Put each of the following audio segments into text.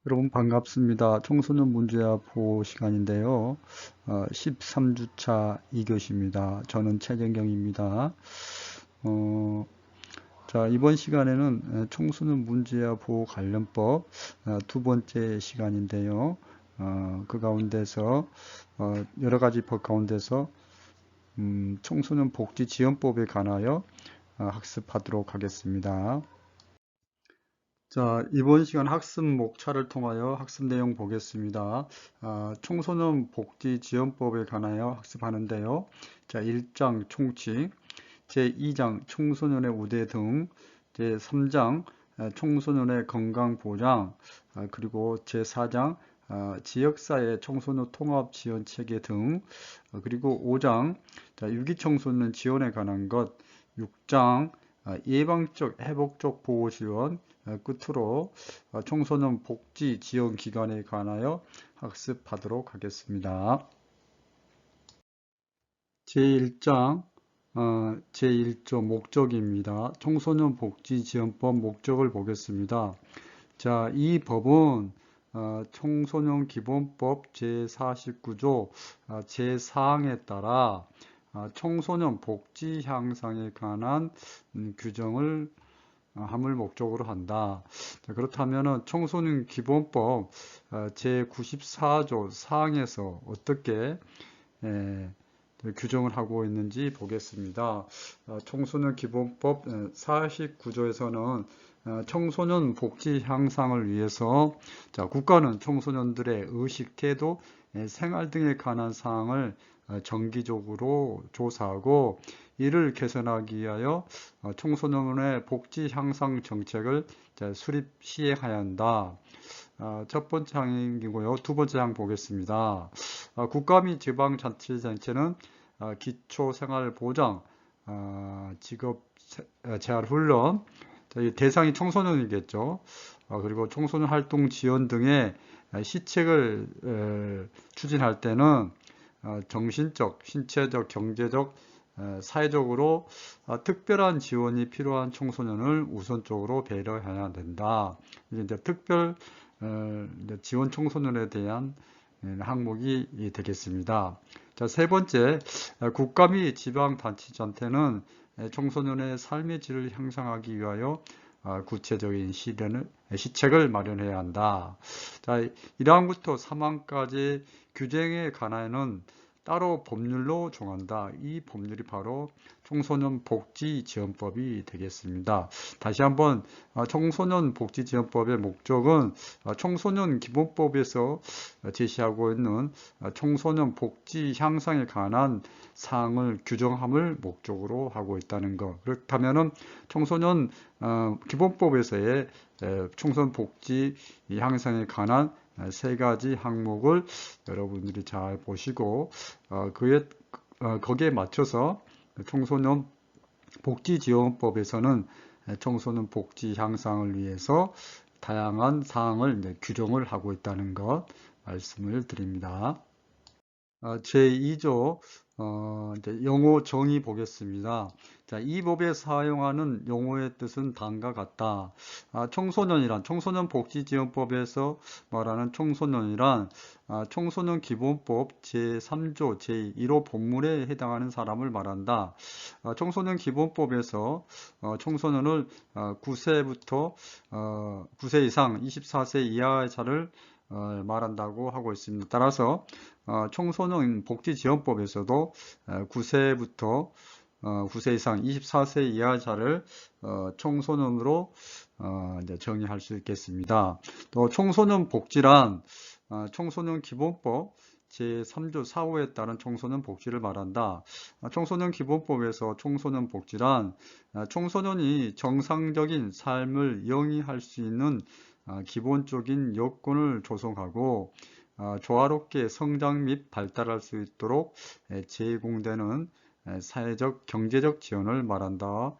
여러분 반갑습니다. 청소년 문제와 보호 시간인데요. 13주차 2교시입니다. 저는 최정경입니다. 어, 자, 이번 시간에는 청소년 문제와 보호 관련법 두 번째 시간인데요. 그 가운데서 여러 가지 법 가운데서 청소년 복지 지원법에 관하여 학습하도록 하겠습니다. 자, 이번 시간 학습 목차를 통하여 학습 내용 보겠습니다. 청소년 복지 지원법에 관하여 학습하는데요. 자, 1장 총칙, 제2장 청소년의 우대 등, 제3장 청소년의 건강 보장, 그리고 제4장 지역사회 청소년 통합 지원 체계 등, 그리고 5장 유기 청소년 지원에 관한 것, 6장 예방적 회복적 보호 지원, 끝으로 청소년 복지 지원 기관에 관하여 학습하도록 하겠습니다. 제1장 제1조 목적입니다. 청소년 복지 지원법 목적을 보겠습니다. 자, 이 법은 청소년 기본법 제49조 제4항에 따라 청소년 복지 향상에 관한 규정을 함을 목적으로 한다. 자, 그렇다면 청소년 기본법 제94조 사항에서 어떻게 규정을 하고 있는지 보겠습니다. 청소년 기본법 49조에서는 청소년 복지 향상을 위해서 국가는 청소년들의 의식, 태도, 생활 등에 관한 사항을 정기적으로 조사하고 이를 개선하기 위하여 청소년의 복지 향상 정책을 수립 시행해야 한다. 첫 번째 항이고요. 두 번째 항 보겠습니다. 국가 및 지방자치단체는 기초생활보장, 직업재활훈련, 대상이 청소년이겠죠. 그리고 청소년 활동 지원 등의 시책을 추진할 때는 정신적, 신체적, 경제적, 사회적으로 특별한 지원이 필요한 청소년을 우선적으로 배려해야 된다. 이제 특별 지원 청소년에 대한 항목이 되겠습니다. 자, 세 번째, 국가 및 지방자치단체는 청소년의 삶의 질을 향상하기 위하여 구체적인 시책을 마련해야 한다. 자, 1항부터 3항까지 규정에 관하여는 따로 법률로 정한다. 이 법률이 바로 청소년 복지지원법이 되겠습니다. 다시 한번 청소년 복지지원법의 목적은 청소년 기본법에서 제시하고 있는 청소년 복지 향상에 관한 사항을 규정함을 목적으로 하고 있다는 것. 그렇다면 청소년 기본법에서의 청소년 복지 향상에 관한 세 가지 항목을 여러분들이 잘 보시고 거기에 맞춰서 청소년 복지지원법에서는 청소년 복지 향상을 위해서 다양한 사항을 규정을 하고 있다는 것 말씀을 드립니다. 제2조 용어 정의 보겠습니다. 자, 이 법에 사용하는 용어의 뜻은 다음과 같다. 청소년 복지지원법에서 말하는 청소년이란 청소년 기본법 제3조 제1호 본문에 해당하는 사람을 말한다. 청소년 기본법에서 청소년을 9세부터 9세 이상 24세 이하의 자를 말한다고 하고 있습니다. 따라서 청소년 복지지원법에서도 9세부터 9세 이상 24세 이하자를 청소년으로 정의할 수 있겠습니다. 또 청소년 복지란 청소년 기본법 제3조 4호에 따른 청소년 복지를 말한다. 청소년 기본법에서 청소년 복지란 청소년이 정상적인 삶을 영위할 수 있는 기본적인 여건을 조성하고 조화롭게 성장 및 발달할 수 있도록 제공되는 사회적, 경제적 지원을 말한다.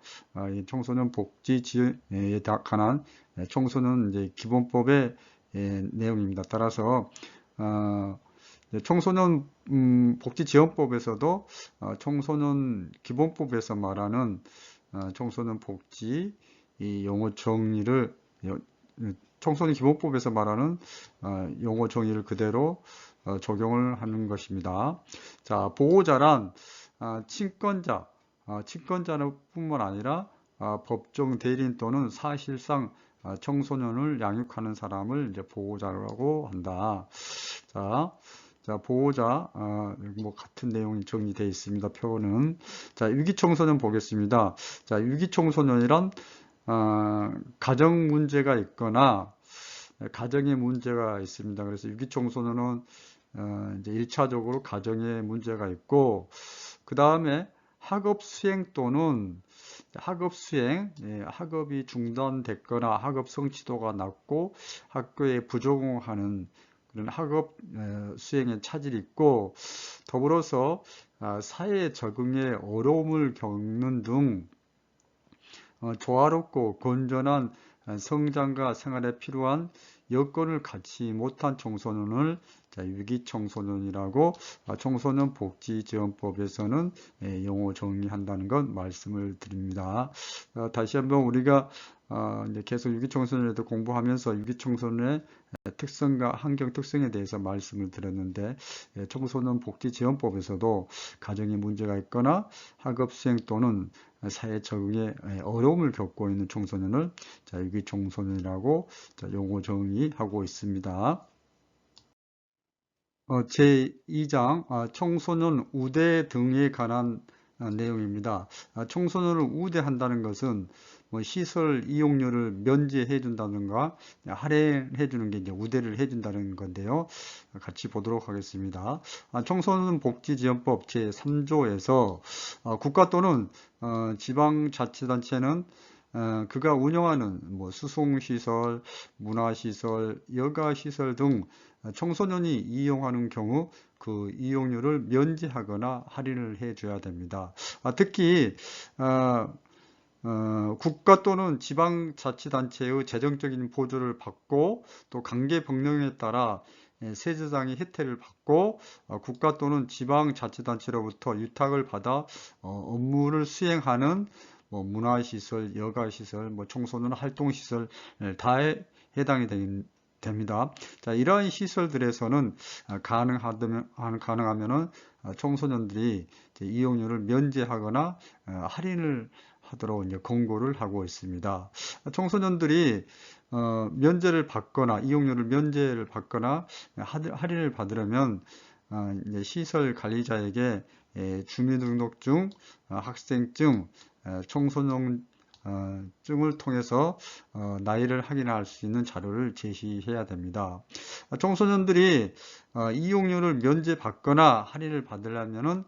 청소년 복지 지원에 관한 청소년 기본법의 내용입니다. 따라서 청소년 복지지원법에서도 청소년 기본법에서 말하는 청소년 복지 이 용어 정의를 청소년 기본법에서 말하는 용어 정의를 그대로 적용을 하는 것입니다. 자, 보호자란 친권자, 친권자는 뿐만 아니라 법정 대리인 또는 사실상 청소년을 양육하는 사람을 이제 보호자라고 한다. 자, 보호자, 뭐 같은 내용이 정리되어 있습니다. 표현은. 자, 유기청소년 보겠습니다. 자, 유기청소년이란 가정 문제가 있거나 가정에 문제가 있습니다. 그래서 유기청소년은 이제 1차적으로 가정에 문제가 있고, 그 다음에 학업 수행 또는 학업 수행, 학업이 중단됐거나 학업 성취도가 낮고 학교에 부적응하는 그런 학업 수행에 차질이 있고, 더불어서 사회 적응에 어려움을 겪는 등 조화롭고 건전한 성장과 생활에 필요한 여건을 갖지 못한 청소년을 유기청소년이라고 청소년복지지원법에서는 용어 정의한다는 것 말씀을 드립니다. 다시 한번 우리가 이제 계속 유기청소년에 대해 공부하면서 유기청소년의 특성과 환경 특성에 대해서 말씀을 드렸는데, 청소년복지지원법에서도 가정에 문제가 있거나 학업 수행 또는 사회 적응에 어려움을 겪고 있는 청소년을 유기청소년이라고 용어 정의하고 있습니다. 제2장 청소년 우대 등에 관한 내용입니다. 청소년을 우대한다는 것은 뭐 시설 이용료를 면제해 준다든가 할인해 주는 게 이제 우대를 해 준다는 건데요. 같이 보도록 하겠습니다. 청소년 복지지원법 제3조에서 국가 또는 지방자치단체는 그가 운영하는 뭐 수송시설, 문화시설, 여가시설 등 청소년이 이용하는 경우 그 이용료를 면제하거나 할인을 해줘야 됩니다. 특히 국가 또는 지방자치단체의 재정적인 보조를 받고 또 관계법령에 따라 세제장의 혜택을 받고 국가 또는 지방자치단체로부터 유탁을 받아 업무를 수행하는 뭐 문화시설, 여가시설, 뭐 청소년 활동시설 다에 해당이 됩니다. 자, 이러한 시설들에서는 가능하면은 청소년들이 이용료를 면제하거나 할인을 하도록 이제 권고를 하고 있습니다. 청소년들이 면제를 받거나 이용료를 면제를 받거나 할인을 받으려면 이제 시설 관리자에게 주민등록증, 학생증, 청소년 증을 통해서 나이를 확인할 수 있는 자료를 제시해야 됩니다. 청소년들이 이용료를 면제받거나 할인을 받으려면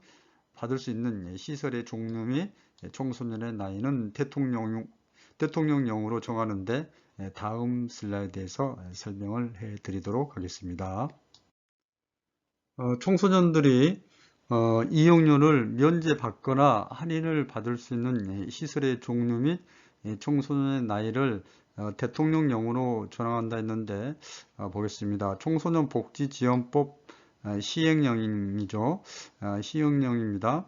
받을 수 있는 시설의 종류 및 청소년의 나이는 대통령령으로 정하는데 다음 슬라이드에서 설명을 해 드리도록 하겠습니다. 청소년들이 이용료를 면제받거나 할인을 받을 수 있는 시설의 종류 및 청소년의 나이를 대통령령으로 정한다 했는데 보겠습니다. 청소년복지지원법 시행령이죠. 시행령입니다.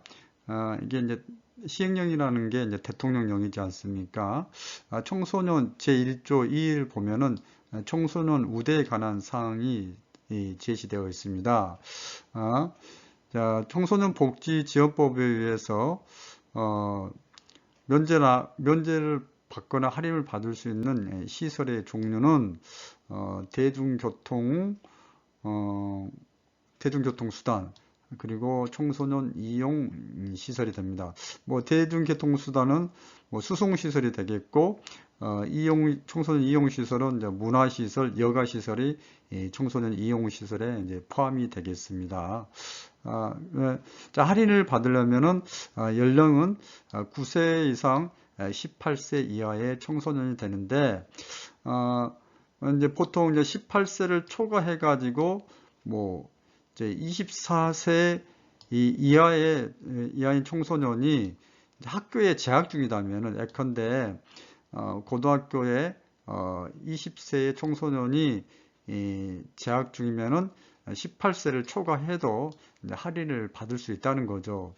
이게 이제 시행령이라는 게 이제 대통령령이지 않습니까? 청소년 제1조 2일 보면은 청소년 우대에 관한 사항이 제시되어 있습니다. 자, 청소년복지지원법에 의해서 면제를 받거나 할인을 받을 수 있는 시설의 종류는 대중교통수단 그리고 청소년 이용 시설이 됩니다. 뭐 대중교통수단은 뭐 수송시설이 되겠고 청소년 이용 시설은 이제 문화시설, 여가시설이 청소년 이용 시설에 이제 포함이 되겠습니다. 자, 할인을 받으려면은 연령은 9세 이상 18세 이하의 청소년이 되는데 이제 보통 이제 18세를 초과해 가지고 뭐 이제 24세 이하인 청소년이 학교에 재학 중이다면은 예컨대 고등학교에 20세의 청소년이 재학 중이면은 18세를 초과해도 이제 할인을 받을 수 있다는 거죠.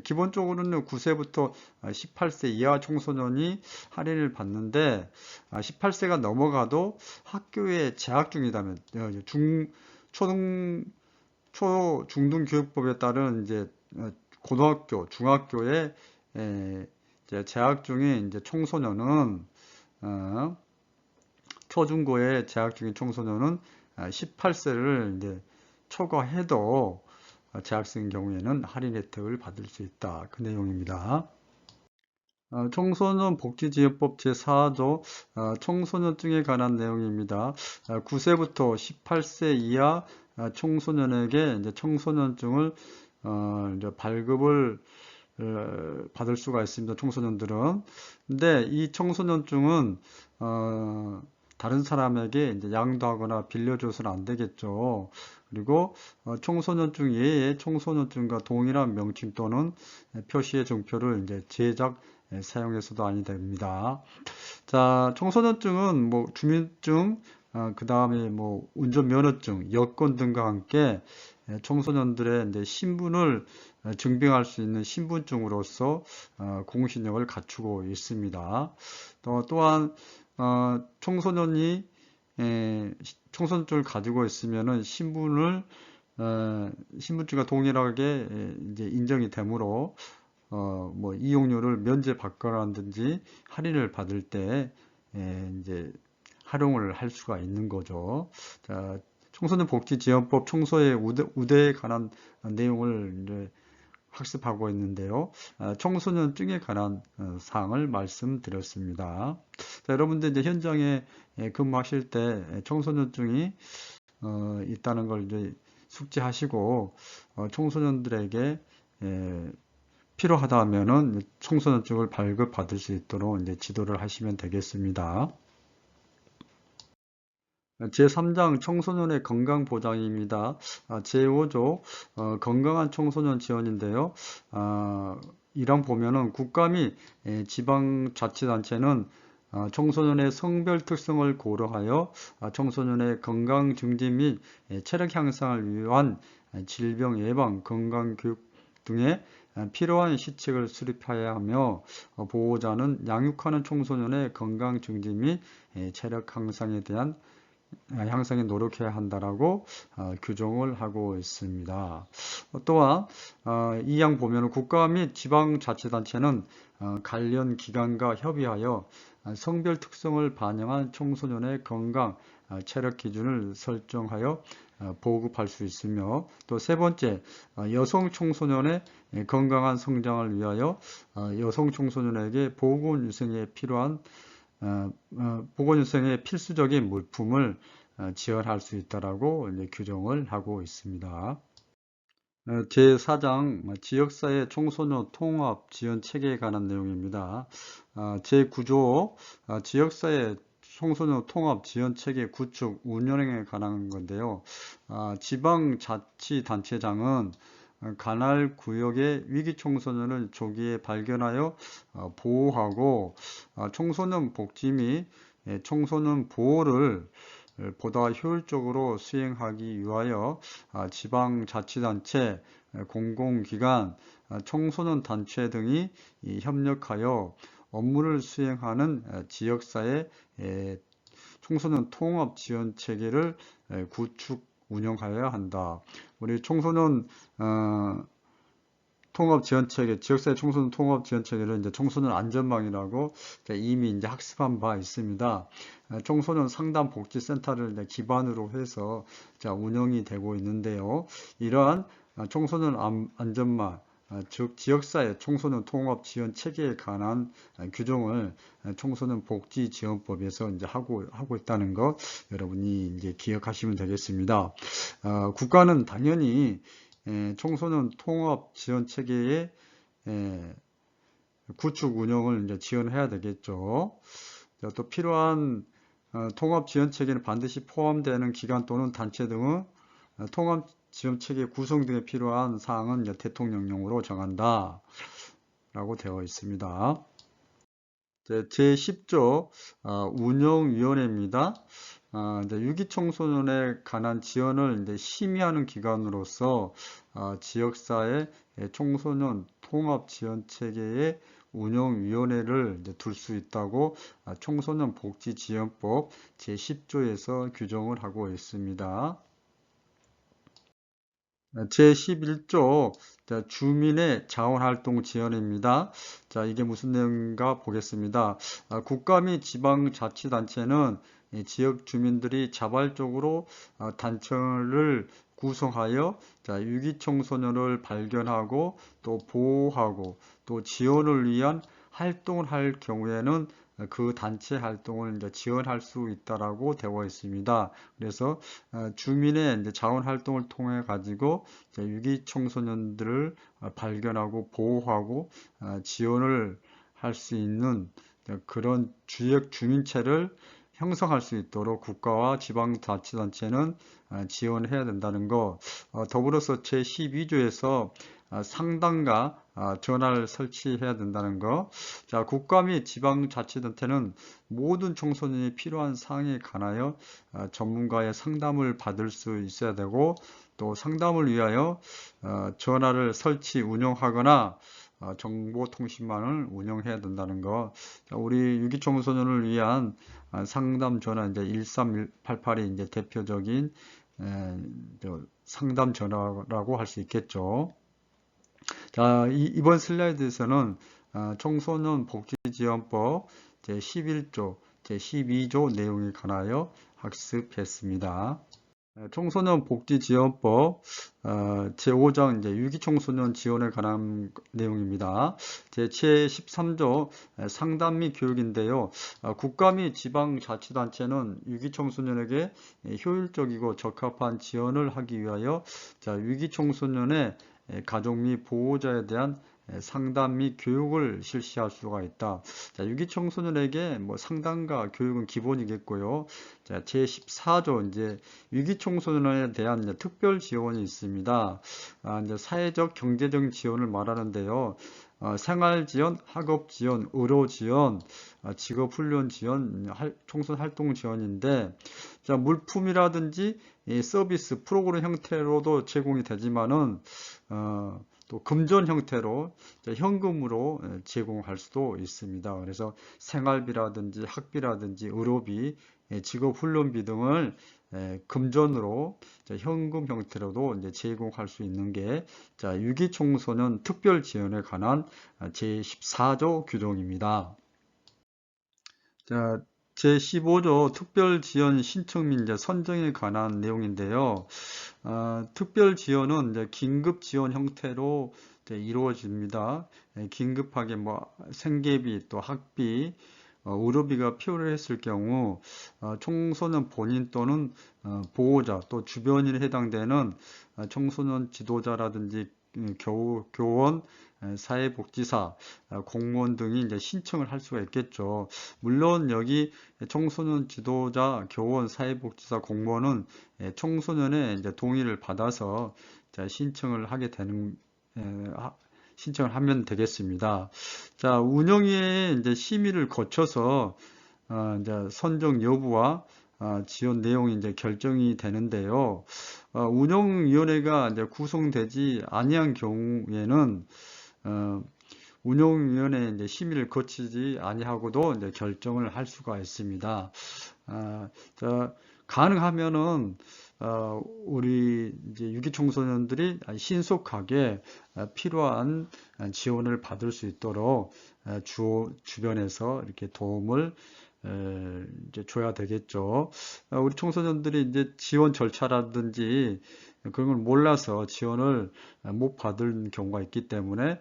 기본적으로는 9세부터 18세 이하 청소년이 할인을 받는데 18세가 넘어가도 학교에 재학 중이다면 중등교육법에 따른 이제 고등학교, 중학교에 이제 재학 중인 이제 청소년은 초중고에 재학 중인 청소년은 18세를 이제 초과해도 재학생인 경우에는 할인 혜택을 받을 수 있다. 그 내용입니다. 청소년 복지지원법 제4조 청소년증에 관한 내용입니다. 9세부터 18세 이하 청소년에게 이제 청소년증을 이제 발급을 받을 수가 있습니다. 청소년들은. 근데 이 청소년증은 다른 사람에게 이제 양도하거나 빌려줘서는 안 되겠죠. 그리고 청소년증 외에 청소년증과 동일한 명칭 또는 표시의 증표를 이제 제작 사용해서도 아니 됩니다. 자, 청소년증은 뭐 주민증, 그 다음에 뭐 운전면허증, 여권 등과 함께 청소년들의 이제 신분을 증빙할 수 있는 신분증으로서 공신력을 갖추고 있습니다. 또한 청소년이 청소년증을 가지고 있으면은 신분증과 동일하게 이제 인정이 되므로 뭐 이용료를 면제받거나든지 할인을 받을 때 이제 활용을 할 수가 있는 거죠. 자, 청소년복지지원법 청소의 우대에 관한 내용을 이제 학습하고 있는데요. 청소년증에 관한 사항을 말씀드렸습니다. 자, 여러분들 이제 현장에 근무하실 때 청소년증이 있다는 걸 이제 숙지하시고 청소년들에게 필요하다 하면은 청소년증을 발급받을 수 있도록 이제 지도를 하시면 되겠습니다. 제3장 청소년의 건강보장입니다. 제5조 건강한 청소년 지원인데요. 1항 보면은 국가 및 지방자치단체는 청소년의 성별 특성을 고려하여 청소년의 건강 증진 및 체력 향상을 위한 질병 예방, 건강교육 등의 필요한 시책을 수립해야 하며 보호자는 양육하는 청소년의 건강 증진 및 체력 향상에 노력해야 한다라고 규정을 하고 있습니다. 또한 이 양 보면 국가 및 지방자치단체는 관련 기관과 협의하여 성별 특성을 반영한 청소년의 건강, 체력 기준을 설정하여 보급할 수 있으며 또 세 번째, 여성 청소년의 건강한 성장을 위하여 여성 청소년에게 보건위생에 필요한 보건위생의 필수적인 물품을 지원할 수 있다라고 규정을 하고 있습니다. 제4장 지역사회 청소년 통합 지원 체계에 관한 내용입니다. 제9조 지역사회 청소년 통합 지원 체계 구축 운영에 관한 건데요. 지방자치단체장은 관할 구역의 위기 청소년을 조기에 발견하여 보호하고 청소년 복지 및 청소년 보호를 보다 효율적으로 수행하기 위하여 지방자치단체, 공공기관, 청소년 단체 등이 협력하여 업무를 수행하는 지역사회 청소년 통합 지원 체계를 구축 운영하여야 한다. 우리 청소년 통합 지원 체계, 지역사회 청소년 통합 지원 체계를 이제 청소년 안전망이라고 이미 이제 학습한 바 있습니다. 청소년 상담 복지센터를 이제 기반으로 해서 운영이 되고 있는데요. 이러한 청소년 안전망, 즉 지역사회 청소년 통합 지원 체계에 관한 규정을 청소년 복지지원법에서 이제 하고 있다는 것 여러분이 이제 기억하시면 되겠습니다. 국가는 당연히 청소년 통합 지원 체계의 구축 운영을 이제 지원해야 되겠죠. 또 필요한 통합 지원 체계는 반드시 포함되는 기관 또는 단체 등의 통합 지원 체계 구성 등에 필요한 사항은 이제 대통령령으로 정한다 라고 되어 있습니다. 제10조 운영위원회입니다. 이제 유기 청소년에 관한 지원을 이제 심의하는 기관으로서 지역사회 청소년 통합 지원 체계의 운영위원회를 둘 수 있다고 청소년 복지 지원법 제10조에서 규정을 하고 있습니다. 제11조 주민의 자원활동 지원입니다. 자, 이게 무슨 내용인가 보겠습니다. 국가 및 지방자치단체는 지역 주민들이 자발적으로 단체를 구성하여 유기 청소년을 발견하고 또 보호하고 또 지원을 위한 활동을 할 경우에는 그 단체 활동을 이제 지원할 수 있다라고 되어 있습니다. 그래서 주민의 이제 자원 활동을 통해 가지고 유기 청소년들을 발견하고 보호하고 지원을 할 수 있는 그런 지역 주민체를 형성할 수 있도록 국가와 지방자치단체는 지원해야 된다는 거. 더불어서 제12조에서 상담가 전화를 설치해야 된다는 거. 자, 국가 및 지방자치단체는 모든 청소년이 필요한 사항에 관하여 전문가의 상담을 받을 수 있어야 되고 또 상담을 위하여 전화를 설치 운영하거나 정보통신망을 운영해야 된다는 거. 자, 우리 유기 청소년을 위한 상담 전화 이제 1388이 이제 대표적인 상담 전화라고 할 수 있겠죠. 자, 이번 슬라이드에서는 청소년 복지지원법 제11조, 제12조 내용에 관하여 학습했습니다. 청소년 복지지원법 제5장 이제 유기청소년 지원에 관한 내용입니다. 제13조 상담 및 교육인데요. 국가 및 지방자치단체는 유기청소년에게 효율적이고 적합한 지원을 하기 위하여 유기청소년의 가족 및 보호자에 대한 상담 및 교육을 실시할 수가 있다. 자, 유기청소년에게 뭐 상담과 교육은 기본이겠고요. 자, 제14조 이제 유기청소년에 대한 이제 특별 지원이 있습니다. 이제 사회적 경제적 지원을 말하는데요. 생활 지원, 학업 지원, 의료 지원, 직업 훈련 지원, 청소년 활동 지원인데, 자, 물품이라든지 서비스 프로그램 형태로도 제공이 되지만은 또 금전 형태로 현금으로 제공할 수도 있습니다. 그래서 생활비라든지 학비라든지 의료비, 직업훈련비 등을 금전으로 현금 형태로도 이제 제공할 수 있는 게 유기청소년 특별지원에 관한 제14조 규정입니다. 자, 제15조 특별지원 신청 및 선정에 관한 내용인데요. 특별지원은 이제 긴급지원 형태로 이루어집니다. 긴급하게 뭐 생계비 또 학비, 의료비가 필요했을 경우 청소년 본인 또는 보호자 또 주변인에 해당되는 청소년 지도자라든지 교원, 사회복지사, 공무원 등이 이제 신청을 할 수가 있겠죠. 물론 여기 청소년 지도자, 교원, 사회복지사, 공무원은 청소년의 이제 동의를 받아서 신청을 하게 되는 신청을 하면 되겠습니다. 자, 운영위의 이제 심의를 거쳐서 이제 선정 여부와 지원 내용이 이제 결정이 되는데요. 운영위원회가 이제 구성되지 아니한 경우에는 운영위원회 이제 심의를 거치지 아니하고도 이제 결정을 할 수가 있습니다. 자, 가능하면은 우리 이제 유기청소년들이 신속하게 필요한 지원을 받을 수 있도록 주변에서 이렇게 도움을 이제 줘야 되겠죠. 우리 청소년들이 이제 지원 절차라든지 그런 걸 몰라서 지원을 못 받은 경우가 있기 때문에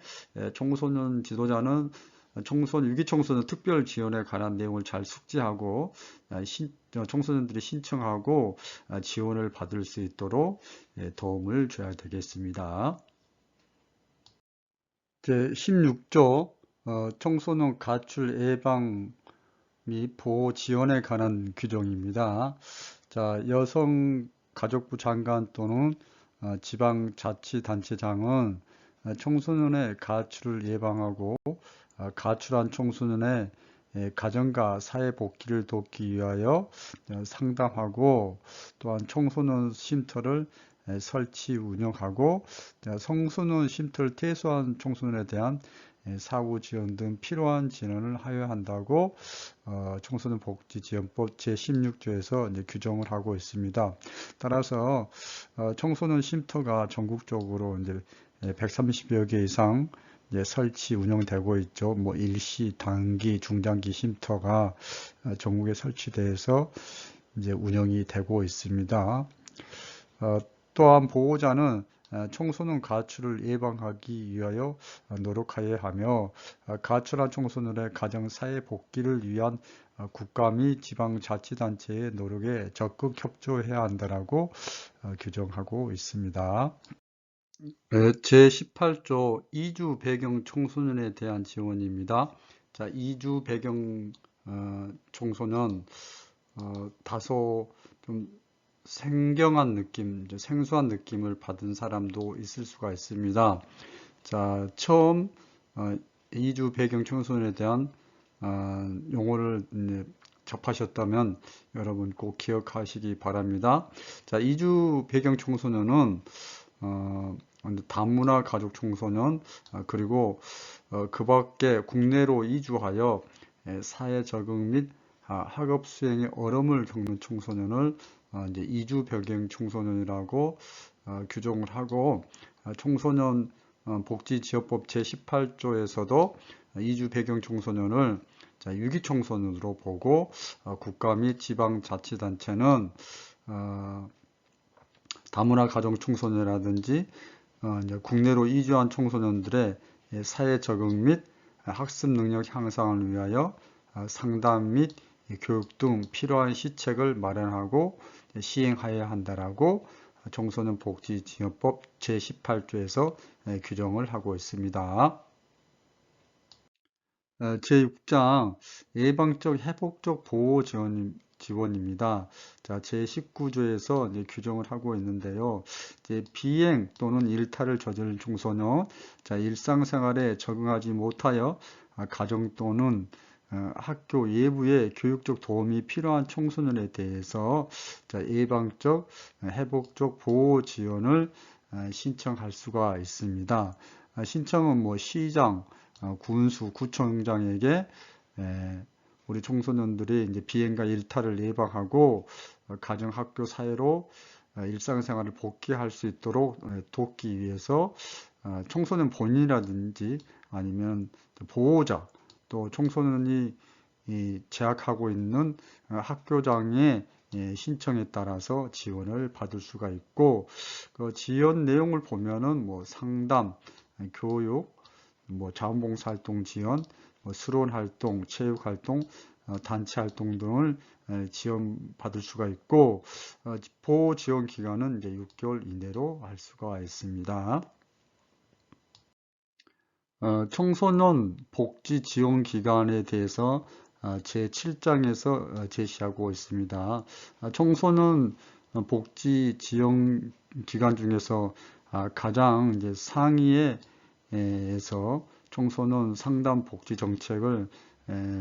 청소년 지도자는 유기청소년 특별 지원에 관한 내용을 잘 숙지하고 청소년들이 신청하고 지원을 받을 수 있도록 도움을 줘야 되겠습니다. 제16조 청소년 가출 예방 및 보호 지원에 관한 규정입니다. 자, 여성가족부 장관 또는 지방자치단체장은 청소년의 가출을 예방하고 가출한 청소년의 가정과 사회 복귀를 돕기 위하여 상담하고, 또한 청소년 쉼터를 설치 운영하고, 청소년 쉼터를 퇴소한 청소년에 대한 사후 지원 등 필요한 지원을 하여야 한다고 청소년 복지지원법 제16조에서 규정을 하고 있습니다. 따라서 청소년 쉼터가 전국적으로 이제 130여 개 이상 설치 운영되고 있죠. 뭐 일시, 단기, 중장기 쉼터가 전국에 설치돼서 이제 운영이 되고 있습니다. 또한 보호자는 청소년 가출을 예방하기 위하여 노력하여야 하며, 가출한 청소년의 가정 사회 복귀를 위한 국가 및 지방자치단체의 노력에 적극 협조해야 한다라고 규정하고 있습니다. 제18조 이주 배경 청소년에 대한 지원입니다. 자, 이주 배경 청소년 다소 좀 생경한 느낌, 생소한 느낌을 받은 사람도 있을 수가 있습니다. 자, 처음 이주 배경 청소년에 대한 용어를 접하셨다면 여러분 꼭 기억하시기 바랍니다. 자, 이주 배경 청소년은 다문화 가족 청소년, 그리고 그 밖에 국내로 이주하여 사회 적응 및 학업 수행에 어려움을 겪는 청소년을 이제 이주 배경 청소년이라고 규정을 하고, 청소년 복지지원법 제18조에서도 이주 배경 청소년을 유기 청소년으로 보고, 국가 및 지방자치단체는 다문화 가정 청소년이라든지 이제 국내로 이주한 청소년들의 사회 적응 및 학습 능력 향상을 위하여 상담 및 교육 등 필요한 시책을 마련하고 시행하여야 한다라고 청소년 복지지원법 제18조에서 규정을 하고 있습니다. 제6장 예방적 회복적 보호 지원입니다. 자, 제19조에서 이제 규정을 하고 있는데요. 이제 비행 또는 일탈을 저지른 청소년, 자, 일상생활에 적응하지 못하여 가정 또는 학교 외부의 교육적 도움이 필요한 청소년에 대해서 예방적, 회복적 보호 지원을 신청할 수가 있습니다. 신청은 뭐 시장, 군수, 구청장에게 우리 청소년들이 이제 비행과 일탈을 예방하고 가정, 학교, 사회로 일상생활을 복귀할 수 있도록 돕기 위해서 청소년 본인이라든지 아니면 보호자, 또 청소년이 재학하고 있는 학교장의 신청에 따라서 지원을 받을 수가 있고, 그 지원 내용을 보면은 뭐 상담, 교육, 뭐 자원봉사활동 지원, 수련 활동, 체육 활동, 단체 활동 등을 지원받을 수가 있고, 보호 지원 기간은 이제 6개월 이내로 할 수가 있습니다. 청소년 복지 지원 기간에 대해서 제7장에서 제시하고 있습니다. 청소년 복지 지원 기간 중에서 가장 이제 상위에서 청소년 상담 복지 정책을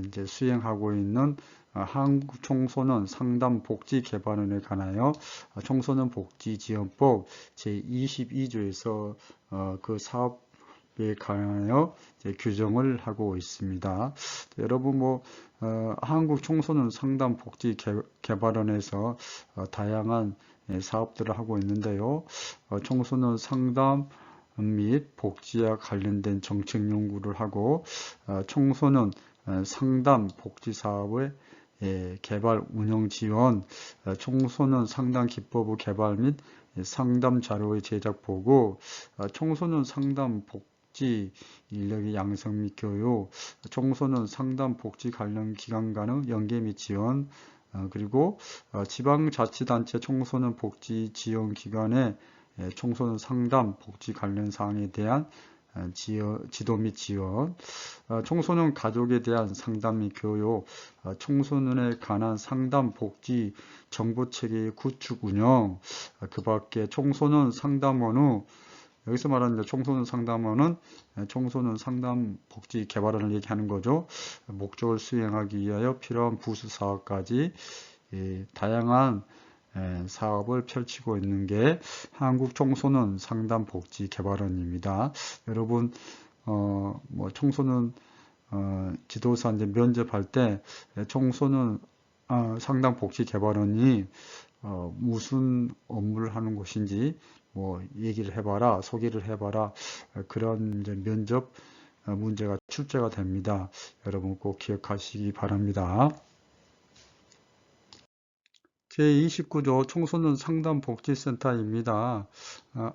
이제 수행하고 있는 한국 청소년 상담 복지 개발원에 관하여 청소년 복지 지원법 제22조에서 그 사업에 관하여 규정을 하고 있습니다. 여러분 뭐 한국 청소년 상담 복지 개발원에서 다양한 사업들을 하고 있는데요. 청소년 상담 및 복지와 관련된 정책 연구를 하고 청소년 상담 복지 사업의 개발 운영 지원, 청소년 상담 기법의 개발 및 상담 자료의 제작 보고, 청소년 상담 복지 인력의 양성 및 교육, 청소년 상담 복지 관련 기관 간의 연계 및 지원, 그리고 지방자치단체 청소년 복지 지원 기관의 청소년 상담 복지 관련 사항에 대한 지도 및 지원, 청소년 가족에 대한 상담 및 교육, 청소년에 관한 상담 복지 정보 체계 구축 운영, 그 밖에 청소년 상담원의 여기서 말하는 청소년 상담원은 청소년 상담 복지 개발원을 얘기하는 거죠. 목적을 수행하기 위하여 필요한 부수 사업까지 다양한 사업을 펼치고 있는 게 한국청소년 상담복지개발원입니다. 여러분 뭐 청소년 지도사 이제 면접할 때 청소년 상담복지개발원이 무슨 업무를 하는 곳인지 뭐 얘기를 해봐라, 소개를 해봐라, 그런 이제 면접 문제가 출제가 됩니다. 여러분 꼭 기억하시기 바랍니다. 제29조 청소년 상담복지센터입니다.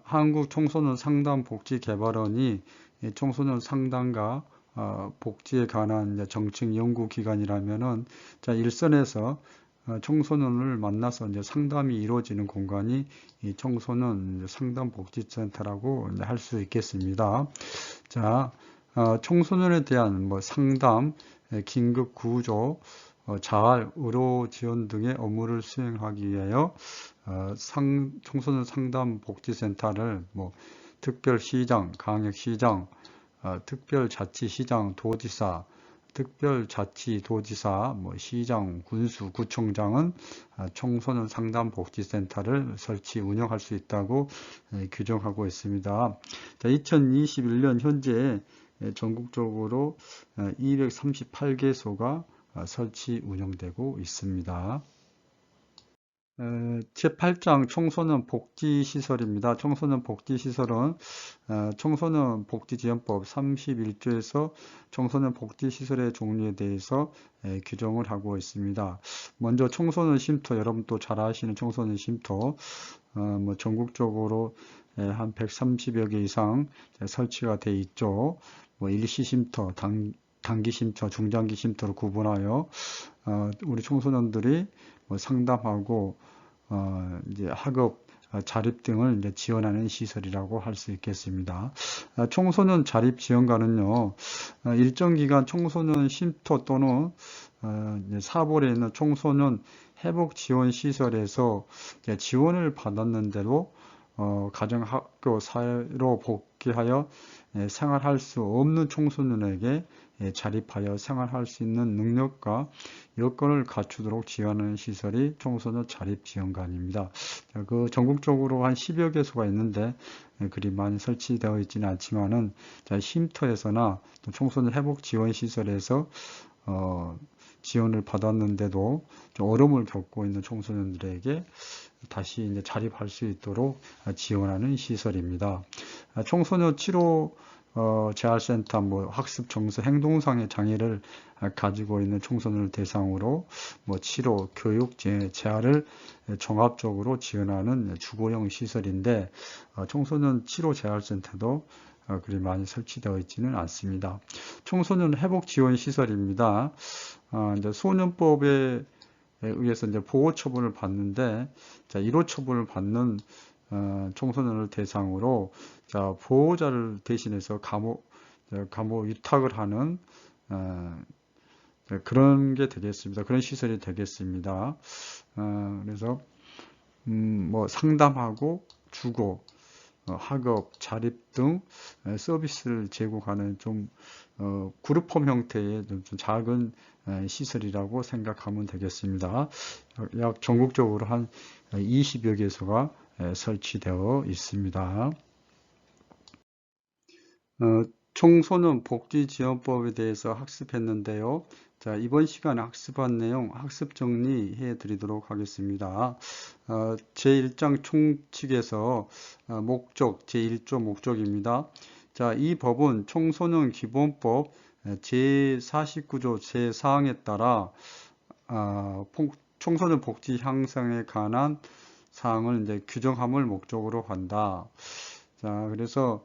한국청소년 상담복지개발원이 청소년 상담과 복지에 관한 정책 연구기관이라면은 일선에서 청소년을 만나서 이제 상담이 이루어지는 공간이 이 청소년 상담복지센터라고 할 수 있겠습니다. 자, 청소년에 대한 뭐 상담, 긴급 구조, 자활, 의료 지원 등의 업무를 수행하기 위하여 청소년 상담복지센터를 뭐 특별시장, 강역시장, 특별자치시장, 도지사, 특별자치도지사, 뭐 시장, 군수, 구청장은 청소년 상담복지센터를 설치, 운영할 수 있다고 규정하고 있습니다. 자, 2021년 현재 전국적으로 238개소가 설치, 운영되고 있습니다. 제8장 청소년 복지시설입니다. 청소년 복지시설은 청소년 복지지원법 31조에서 청소년 복지시설의 종류에 대해서 규정을 하고 있습니다. 먼저 청소년 쉼터, 여러분 또 잘 아시는 청소년 쉼터, 뭐 전국적으로 한 130여 개 이상 설치가 되어 있죠. 뭐 일시 쉼터, 단기 쉼터, 중장기 쉼터로 구분하여 우리 청소년들이 뭐 상담하고 이제 학업, 자립 등을 이제 지원하는 시설이라고 할 수 있겠습니다. 청소년 자립 지원관은요, 일정 기간 청소년 쉼터 또는 사벌에 있는 청소년 회복 지원 시설에서 지원을 받았는데도 가정, 학교, 사회로 복귀하여 생활할 수 없는 청소년에게 자립하여 생활할 수 있는 능력과 여건을 갖추도록 지원하는 시설이 청소년 자립지원관입니다. 그 전국적으로 한 10여 개소가 있는데 그리 많이 설치되어 있지는 않지만은 쉼터에서나 또 청소년 회복 지원 시설에서 지원을 받았는데도 좀 어려움을 겪고 있는 청소년들에게 다시 이제 자립할 수 있도록 지원하는 시설입니다. 청소년 치료 재활센터, 뭐 학습, 정서, 행동상의 장애를 가지고 있는 청소년을 대상으로 뭐 치료, 교육, 재활을 종합적으로 지원하는 주거형 시설인데 청소년 치료 재활센터도 그리 많이 설치되어 있지는 않습니다. 청소년 회복 지원 시설입니다. 이제 소년법에 의해서 이제 보호 처분을 받는데, 자, 1호 처분을 받는 청소년을 대상으로 보호자를 대신해서 감호 위탁을 하는 그런 게 되겠습니다. 그런 시설이 되겠습니다. 그래서 뭐 상담하고 주거, 학업, 자립 등 서비스를 제공하는 좀 그룹홈 형태의 좀 작은 시설이라고 생각하면 되겠습니다. 약 전국적으로 한 20여 개소가 설치되어 있습니다. 청소년 복지지원법에 대해서 학습했는데요. 자, 이번 시간에 학습한 내용 학습 정리해 드리도록 하겠습니다. 제1장 총칙에서 목적, 제1조 목적입니다. 자, 이 법은 청소년 기본법 제49조 제4항에 따라 청소년 복지 향상에 관한 사항을 이제 규정함을 목적으로 한다. 자, 그래서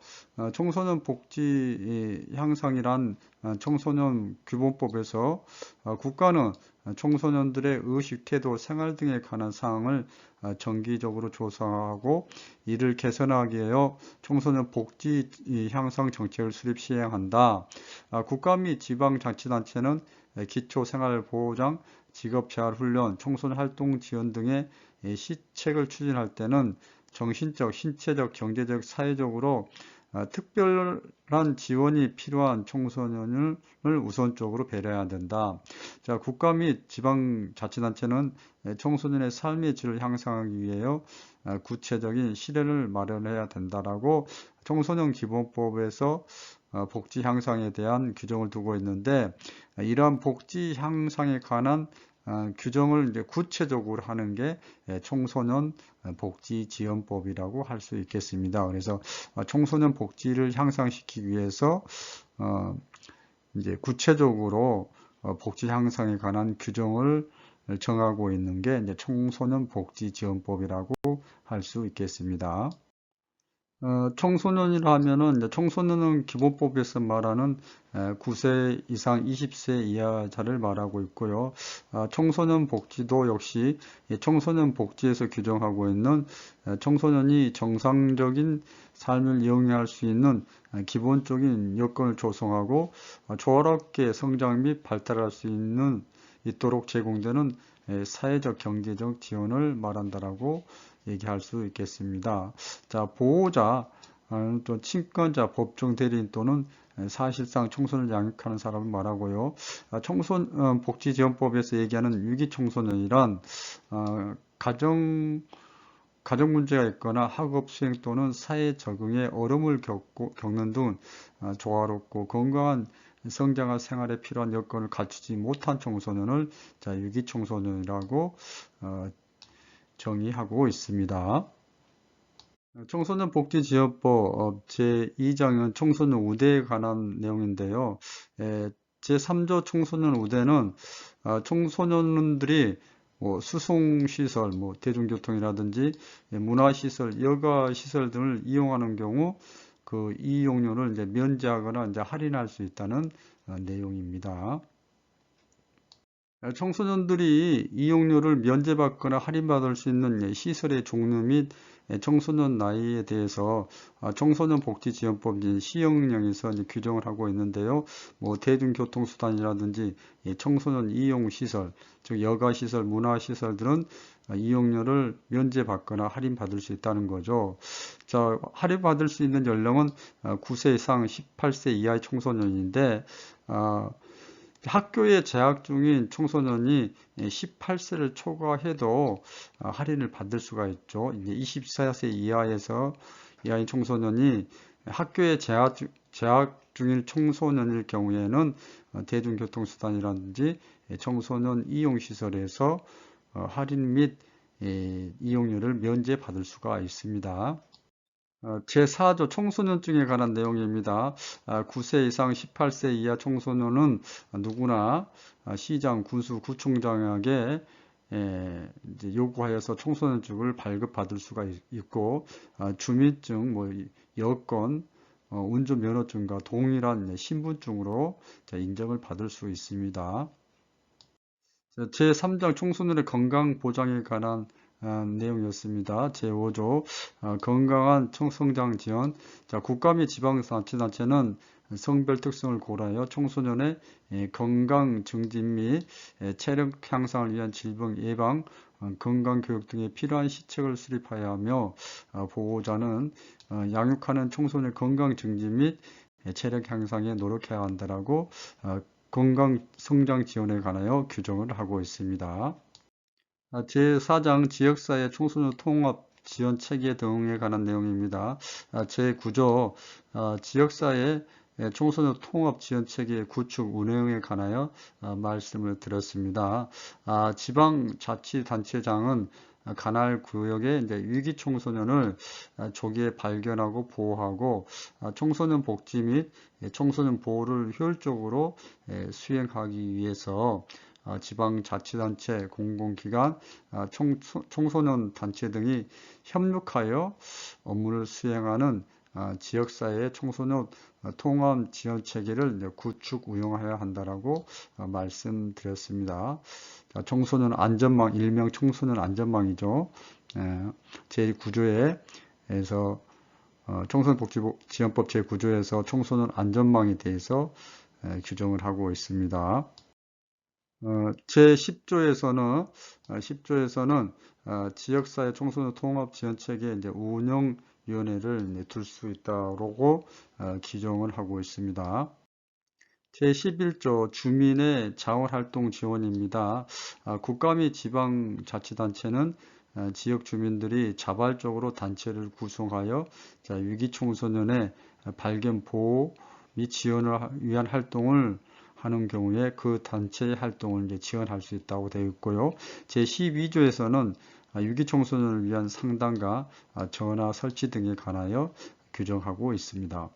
청소년 복지 향상이란 청소년 기본법에서 국가는 청소년들의 의식, 태도, 생활 등에 관한 사항을 정기적으로 조사하고 이를 개선하기 위하여 청소년 복지 향상 정책을 수립 시행한다. 국가 및 지방자치단체는 기초생활보장, 직업재활훈련, 청소년 활동 지원 등의 시책을 추진할 때는 정신적, 신체적, 경제적, 사회적으로 특별한 지원이 필요한 청소년을 우선적으로 배려해야 된다. 자, 국가 및 지방자치단체는 청소년의 삶의 질을 향상하기 위하여 구체적인 시대를 마련해야 된다라고 청소년 기본법에서 복지 향상에 대한 규정을 두고 있는데, 이러한 복지 향상에 관한 규정을 이제 구체적으로 하는 게 청소년 복지 지원법이라고 할 수 있겠습니다. 그래서 청소년 복지를 향상시키기 위해서 이제 구체적으로 복지 향상에 관한 규정을 정하고 있는 게 이제 청소년 복지 지원법이라고 할 수 있겠습니다. 청소년이라 하면은 이제 청소년은 기본법에서 말하는 9세 이상 20세 이하자를 말하고 있고요. 청소년 복지도 역시 청소년 복지에서 규정하고 있는 청소년이 정상적인 삶을 영위할 수 있는 기본적인 여건을 조성하고 조화롭게 성장 및 발달할 수 있도록 제공되는 사회적 경제적 지원을 말한다라고 얘기할 수 있겠습니다. 자, 보호자, 또 친권자, 법정 대리인 또는 사실상 청소년을 양육하는 사람을 말하고요. 청소년복지지원법에서 얘기하는 위기 청소년이란 가정 문제가 있거나 학업 수행 또는 사회 적응에 어려움을 겪는 등 조화롭고 건강한 성장과 생활에 필요한 여건을 갖추지 못한 청소년을 위기 청소년이라고 정의하고 있습니다. 청소년 복지지원법 제2장은 청소년 우대에 관한 내용인데요. 제3조 청소년 우대는 청소년들이 수송시설, 대중교통이라든지 문화시설, 여가시설 등을 이용하는 경우 그 이용료를 이제 면제하거나 이제 할인할 수 있다는 내용입니다. 청소년들이 이용료를 면제받거나 할인받을 수 있는 시설의 종류 및 청소년 나이에 대해서 청소년복지지원법 시행령에서 규정을 하고 있는데요. 대중교통수단이라든지 청소년 이용시설, 즉 여가시설, 문화시설들은 이용료를 면제받거나 할인받을 수 있다는 거죠. 자, 할인받을 수 있는 연령은 9세 이상 18세 이하의 청소년인데 학교에 재학 중인 청소년이 18세를 초과해도 할인을 받을 수가 있죠. 이제 24세 이하인 청소년이 학교에 재학 중인 청소년일 경우에는 대중교통수단이라든지 청소년 이용시설에서 할인 및 이용료를 면제받을 수가 있습니다. 제4조 청소년증에 관한 내용입니다. 9세 이상 18세 이하 청소년은 누구나 시장, 군수, 구청장에게 요구하여서 청소년증을 발급받을 수가 있고 주민증, 여권, 운전면허증과 동일한 신분증으로 인정을 받을 수 있습니다. 제3장 청소년의 건강 보장에 관한 내용이었습니다. 제5조 건강한 성장 지원. 자, 국가 및 지방자치단체는 성별 특성을 고려하여 청소년의 건강 증진 및 체력 향상을 위한 질병 예방, 건강 교육 등에 필요한 시책을 수립하여야 하며 보호자는 양육하는 청소년의 건강 증진 및 체력 향상에 노력해야 한다라고 건강 성장 지원에 관하여 규정을 하고 있습니다. 제4장 지역사회 청소년 통합 지원 체계 등에 관한 내용입니다. 제9조 지역사회 청소년 통합 지원 체계 구축 운영에 관하여 말씀을 드렸습니다. 지방자치단체장은 관할 구역의 위기 청소년을 조기에 발견하고 보호하고 청소년 복지 및 청소년 보호를 효율적으로 수행하기 위해서 지방자치단체, 공공기관, 청소년 단체 등이 협력하여 업무를 수행하는 지역사회의 청소년 통합 지원 체계를 구축 운영해야 한다라고 말씀드렸습니다. 청소년 안전망, 일명 청소년 안전망이죠. 제9조에서 청소년복지지원법 제9조에서 청소년 안전망에 대해서 규정을 하고 있습니다. 제10조에서는 10조에서는 지역사회 청소년 통합 지원체계 이제 운영위원회를 둘 수 있다고 규정을 하고 있습니다. 제11조 주민의 자원활동 지원입니다. 국가 및 지방자치단체는 지역 주민들이 자발적으로 단체를 구성하여 위기 청소년의 발견, 보호 및 지원을 위한 활동을 하는 경우에 그 단체의 활동을 이제 지원할 수 있다고 되어 있고요. 제12조에서는 위기 청소년을 위한 상담과 전화 설치 등에 관하여 규정하고 있습니다.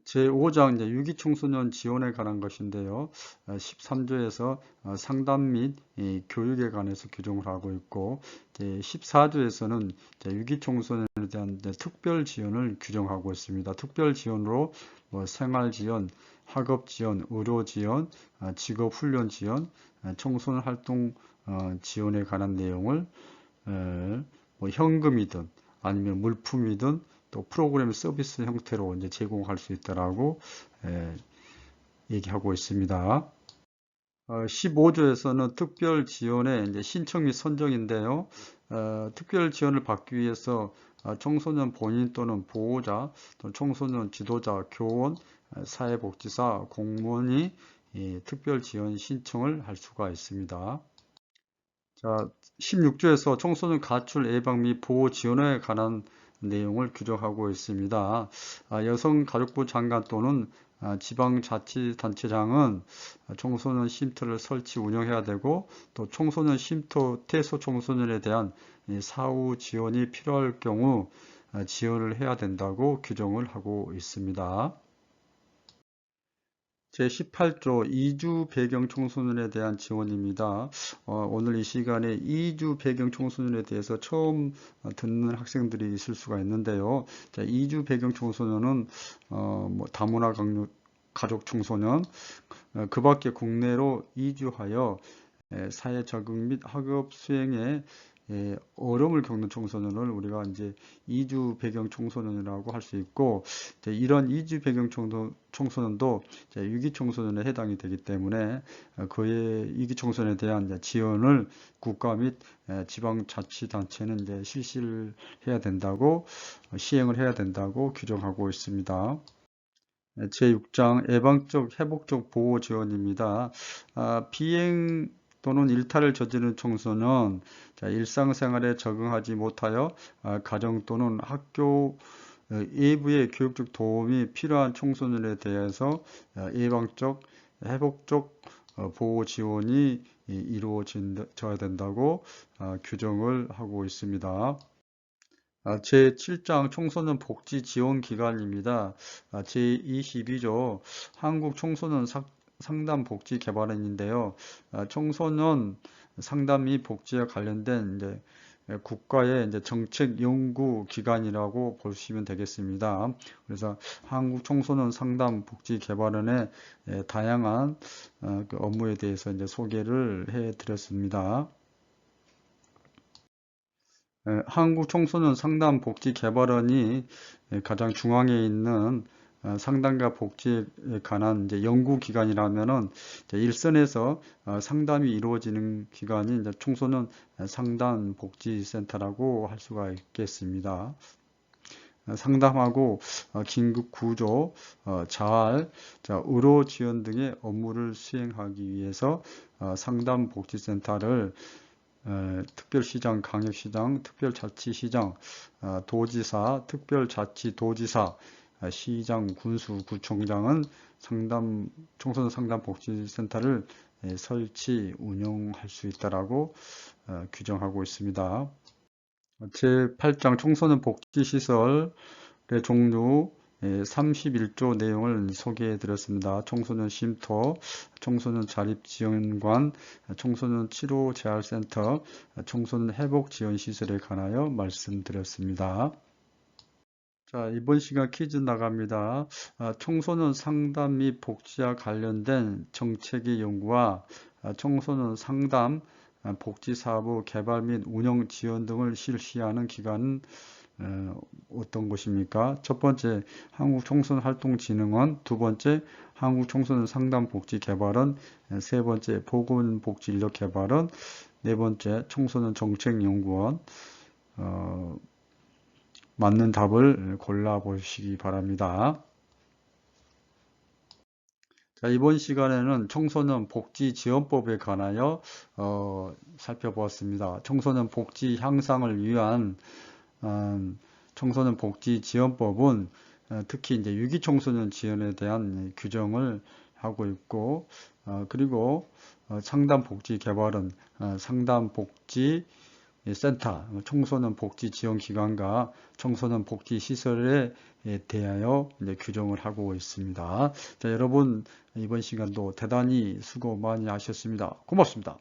제5장 이제 위기 청소년 지원에 관한 것인데요. 13조에서 상담 및 교육에 관해서 규정을 하고 있고, 14조에서는 위기 청소년에 대한 특별 지원을 규정하고 있습니다. 특별 지원으로 생활 지원, 학업 지원, 의료 지원, 직업 훈련 지원, 청소년 활동 지원에 관한 내용을 현금이든 아니면 물품이든 또 프로그램 서비스 형태로 이제 제공할 수 있다라고 얘기하고 있습니다. 15조에서는 특별 지원의 이제 신청 및 선정인데요. 특별 지원을 받기 위해서 청소년 본인 또는 보호자, 또 청소년 지도자, 교원, 사회복지사, 공무원이 특별 지원 신청을 할 수가 있습니다. 자, 16조에서 청소년 가출 예방 및 보호 지원에 관한 내용을 규정하고 있습니다. 여성가족부 장관 또는 지방자치단체장은 청소년 쉼터를 설치 운영해야 되고 또 청소년 쉼터 퇴소 청소년에 대한 사후 지원이 필요할 경우 지원을 해야 된다고 규정을 하고 있습니다. 제18조 이주 배경 청소년에 대한 지원입니다. 오늘 이 시간에 이주 배경 청소년에 대해서 처음 듣는 학생들이 있을 수가 있는데요. 자, 이주 배경 청소년은 다문화 가족 청소년, 그 밖에 국내로 이주하여 사회 적응 및 학업 수행에 어려움을 겪는 청소년을 우리가 이제 이주 배경 청소년이라고 할 수 있고, 이런 이주 배경 청소년도 위기 청소년에 해당이 되기 때문에 그의 위기 청소년에 대한 지원을 국가 및 지방자치단체는 이제 실시를 해야 된다고 시행을 해야 된다고 규정하고 있습니다. 제6장 예방적 회복적 보호 지원입니다. 비행 또는 일탈을 저지른 청소년, 일상생활에 적응하지 못하여 가정 또는 학교 외부의 교육적 도움이 필요한 청소년에 대해서 예방적, 회복적 보호 지원이 이루어져야 된다고 규정을 하고 있습니다. 제7장 청소년 복지 지원 기관입니다. 제22조 한국 청소년 상담 복지 개발원인데요. 청소년 상담 및 복지와 관련된 이제 국가의 이제 정책 연구 기관이라고 보시면 되겠습니다. 그래서 한국 청소년 상담 복지 개발원의 다양한 그 업무에 대해서 이제 소개를 해 드렸습니다. 한국청소년 상담복지개발원이 가장 중앙에 있는 상담과 복지에 관한 이제 연구기관이라면은 일선에서 상담이 이루어지는 기관이 이제 청소년 상담복지센터라고 할 수가 있겠습니다. 상담하고 긴급 구조, 자활, 의료 지원 등의 업무를 수행하기 위해서 상담복지센터를 특별시장, 강역시장, 특별자치시장, 도지사, 특별자치도지사, 시장, 군수, 구청장은 청소년 상담복지센터를 설치, 운영할 수 있다라고 규정하고 있습니다. 제8장 청소년 복지시설의 종류 31조 내용을 소개해 드렸습니다. 청소년 쉼터, 청소년 자립지원관, 청소년 치료재활센터, 청소년 회복지원시설에 관하여 말씀드렸습니다. 자, 이번 시간 퀴즈 나갑니다. 청소년 상담 및 복지와 관련된 정책의 연구와 청소년 상담, 복지사업의 개발 및 운영 지원 등을 실시하는 기관은 어떤 것입니까? 첫 번째 한국청소년활동진흥원, 두 번째 한국청소년상담복지개발원, 세 번째 보건복지인력개발원, 네 번째 청소년정책연구원. 맞는 답을 골라보시기 바랍니다. 자, 이번 시간에는 청소년 복지 지원법에 관하여 살펴보았습니다. 청소년 복지 향상을 위한 청소년 복지 지원법은 특히 이제 유기 청소년 지원에 대한 규정을 하고 있고, 그리고 상담 복지 개발은 상담 복지 센터, 청소년 복지 지원 기관과 청소년 복지 시설에 대하여 이제 규정을 하고 있습니다. 자, 여러분 이번 시간도 대단히 수고 많이 하셨습니다. 고맙습니다.